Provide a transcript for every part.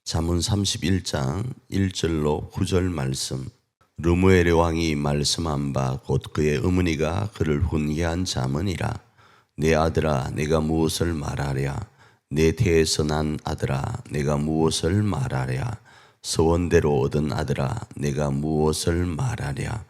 잠언 31장 1절로 9절 말씀. 르무엘의 왕이 말씀한 바 곧 그의 어머니가 그를 훈계한 잠언이라. 내 아들아 내가 무엇을 말하랴. 내 태에서 난 아들아 내가 무엇을 말하랴. 서원대로 얻은 아들아 내가 무엇을 말하랴.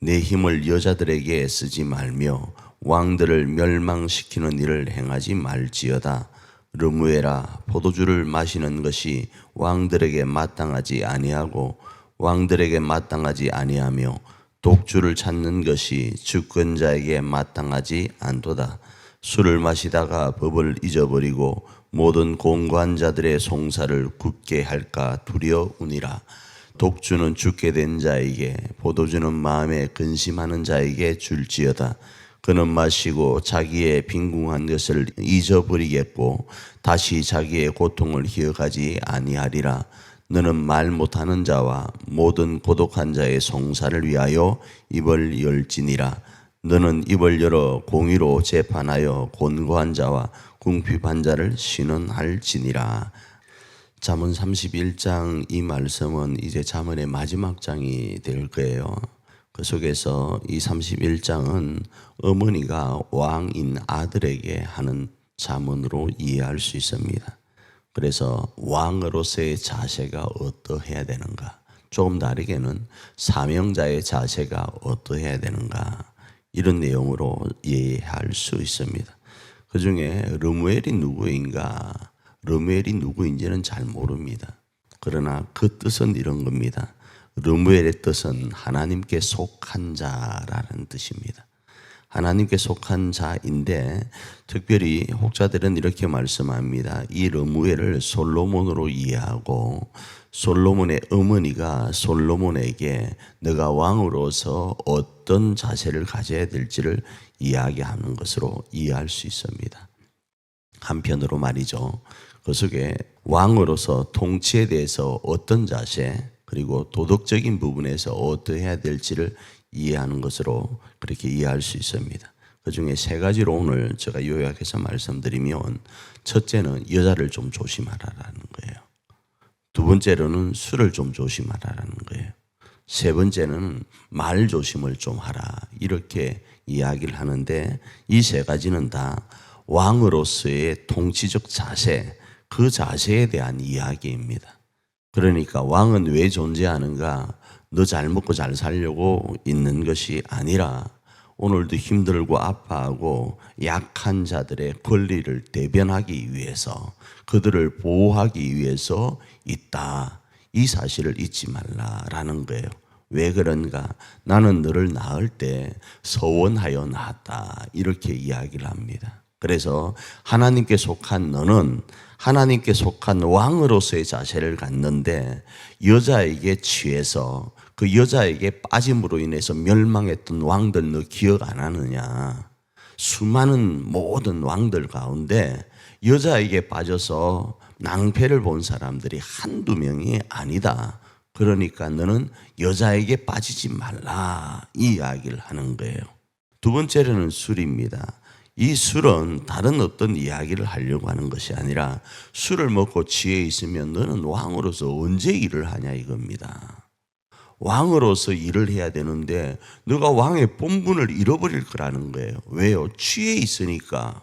내 힘을 여자들에게 쓰지 말며 왕들을 멸망시키는 일을 행하지 말지어다. 르무엘아, 포도주를 마시는 것이 왕들에게 마땅하지 아니하고 왕들에게 마땅하지 아니하며 독주를 찾는 것이 주권자에게 마땅하지 않도다. 술을 마시다가 법을 잊어버리고 모든 공고한 자들의 송사를 굽게 할까 두려우니라. 독주는 죽게 된 자에게, 포도주는 마음에 근심하는 자에게 줄지어다. 그는 마시고 자기의 빈궁한 것을 잊어버리겠고 다시 자기의 고통을 기억하지 아니하리라. 너는 말 못하는 자와 모든 고독한 자의 송사를 위하여 입을 열지니라. 너는 입을 열어 공의로 재판하여 곤고한 자와 궁핍한 자를 신원할지니라. 잠언 31장 이 말씀은 이제 잠언의 마지막 장이 될 거예요. 그 속에서 이 31장은 어머니가 왕인 아들에게 하는 잠언으로 이해할 수 있습니다. 그래서 왕으로서의 자세가 어떠해야 되는가, 조금 다르게는 사명자의 자세가 어떠해야 되는가, 이런 내용으로 이해할 수 있습니다. 그 중에 르무엘이 누구인가, 르무엘이 누구인지는 잘 모릅니다. 그러나 그 뜻은 이런 겁니다. 르무엘의 뜻은 하나님께 속한 자라는 뜻입니다. 하나님께 속한 자인데 특별히 혹자들은 이렇게 말씀합니다. 이 르무엘을 솔로몬으로 이해하고 솔로몬의 어머니가 솔로몬에게 너가 왕으로서 어떤 자세를 가져야 될지를 이야기하는 것으로 이해할 수 있습니다. 한편으로 말이죠. 그 속에 왕으로서 통치에 대해서 어떤 자세, 그리고 도덕적인 부분에서 어떠해야 될지를 이해하는 것으로 그렇게 이해할 수 있습니다. 그 중에 세 가지로 오늘 제가 요약해서 말씀드리면, 첫째는 여자를 좀 조심하라라는 거예요. 두 번째로는 술을 좀 조심하라라는 거예요. 세 번째는 말 조심을 좀 하라, 이렇게 이야기를 하는데, 이 세 가지는 다 왕으로서의 통치적 자세, 그 자세에 대한 이야기입니다. 그러니까 왕은 왜 존재하는가? 너 잘 먹고 잘 살려고 있는 것이 아니라 오늘도 힘들고 아파하고 약한 자들의 권리를 대변하기 위해서, 그들을 보호하기 위해서 있다. 이 사실을 잊지 말라라는 거예요. 왜 그런가? 나는 너를 낳을 때 서원하여 낳았다, 이렇게 이야기를 합니다. 그래서 하나님께 속한 너는 하나님께 속한 왕으로서의 자세를 갖는데, 여자에게 취해서 그 여자에게 빠짐으로 인해서 멸망했던 왕들 너 기억 안 하느냐? 수많은 모든 왕들 가운데 여자에게 빠져서 낭패를 본 사람들이 한두 명이 아니다. 그러니까 너는 여자에게 빠지지 말라, 이 이야기를 하는 거예요. 두 번째로는 술입니다. 이 술은 다른 어떤 이야기를 하려고 하는 것이 아니라, 술을 먹고 취해 있으면 너는 왕으로서 언제 일을 하냐 이겁니다. 왕으로서 일을 해야 되는데 너가 왕의 본분을 잃어버릴 거라는 거예요. 왜요? 취해 있으니까.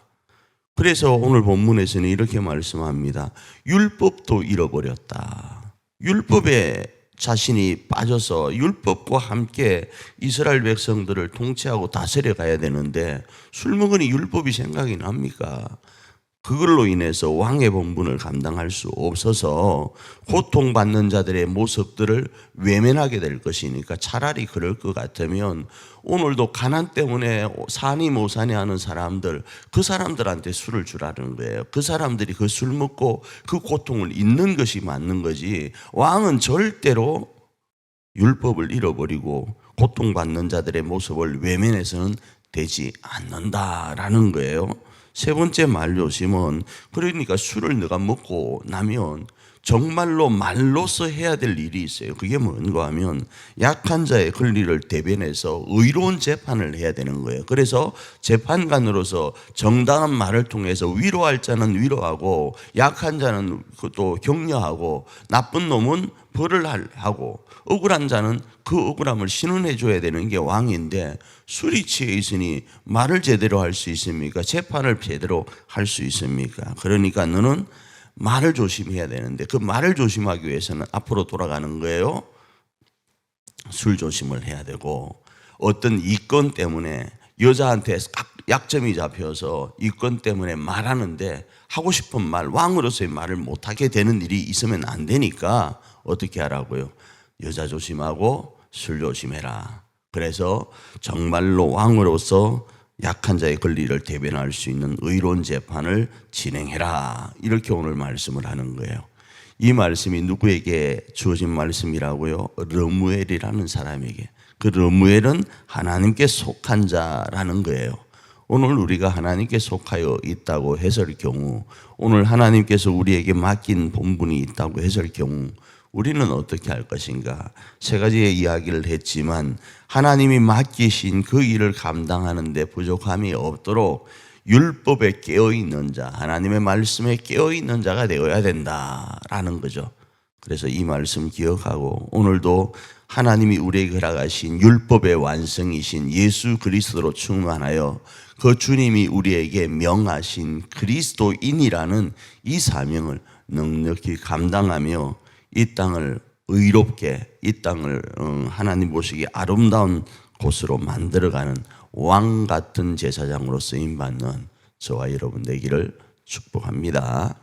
그래서 오늘 본문에서는 이렇게 말씀합니다. 율법도 잃어버렸다. 율법에 자신이 빠져서 율법과 함께 이스라엘 백성들을 통치하고 다스려 가야 되는데 술 먹으니 율법이 생각이 납니까? 그걸로 인해서 왕의 본분을 감당할 수 없어서 고통받는 자들의 모습들을 외면하게 될 것이니까, 차라리 그럴 것 같으면 오늘도 가난 때문에 사니 모사니 하는 사람들, 그 사람들한테 술을 주라는 거예요. 그 사람들이 그 술 먹고 그 고통을 잊는 것이 맞는 거지, 왕은 절대로 율법을 잃어버리고 고통받는 자들의 모습을 외면해서는 되지 않는다라는 거예요. 세 번째 말 조심은, 그러니까 술을 네가 먹고 나면 정말로 말로서 해야 될 일이 있어요. 그게 뭔가 하면 약한 자의 권리를 대변해서 의로운 재판을 해야 되는 거예요. 그래서 재판관으로서 정당한 말을 통해서 위로할 자는 위로하고 약한 자는 또 격려하고 나쁜 놈은 벌을 하고 억울한 자는 그 억울함을 신원해 줘야 되는 게 왕인데 술이 취해 있으니 말을 제대로 할 수 있습니까? 재판을 제대로 할 수 있습니까? 그러니까 너는 말을 조심해야 되는데 그 말을 조심하기 위해서는 앞으로 돌아가는 거예요. 술 조심을 해야 되고 어떤 이권 때문에 여자한테 약점이 잡혀서 이권 때문에 말하는데 하고 싶은 말, 왕으로서의 말을 못하게 되는 일이 있으면 안 되니까 어떻게 하라고요? 여자 조심하고 술 조심해라. 그래서 정말로 왕으로서 약한 자의 권리를 대변할 수 있는 의로운 재판을 진행해라. 이렇게 오늘 말씀을 하는 거예요. 이 말씀이 누구에게 주어진 말씀이라고요? 르무엘이라는 사람에게. 그 르무엘은 하나님께 속한 자라는 거예요. 오늘 우리가 하나님께 속하여 있다고 했을 경우, 오늘 하나님께서 우리에게 맡긴 본분이 있다고 했을 경우 우리는 어떻게 할 것인가? 세 가지의 이야기를 했지만 하나님이 맡기신 그 일을 감당하는 데 부족함이 없도록 율법에 깨어있는 자, 하나님의 말씀에 깨어있는 자가 되어야 된다라는 거죠. 그래서 이 말씀 기억하고 오늘도 하나님이 우리에게 허락하신 율법의 완성이신 예수 그리스도로 충만하여 그 주님이 우리에게 명하신 그리스도인이라는 이 사명을 넉넉히 감당하며 이 땅을 의롭게, 이 땅을 하나님 보시기에 아름다운 곳으로 만들어가는 왕 같은 제사장으로 쓰임받는 저와 여러분 되기를 축복합니다.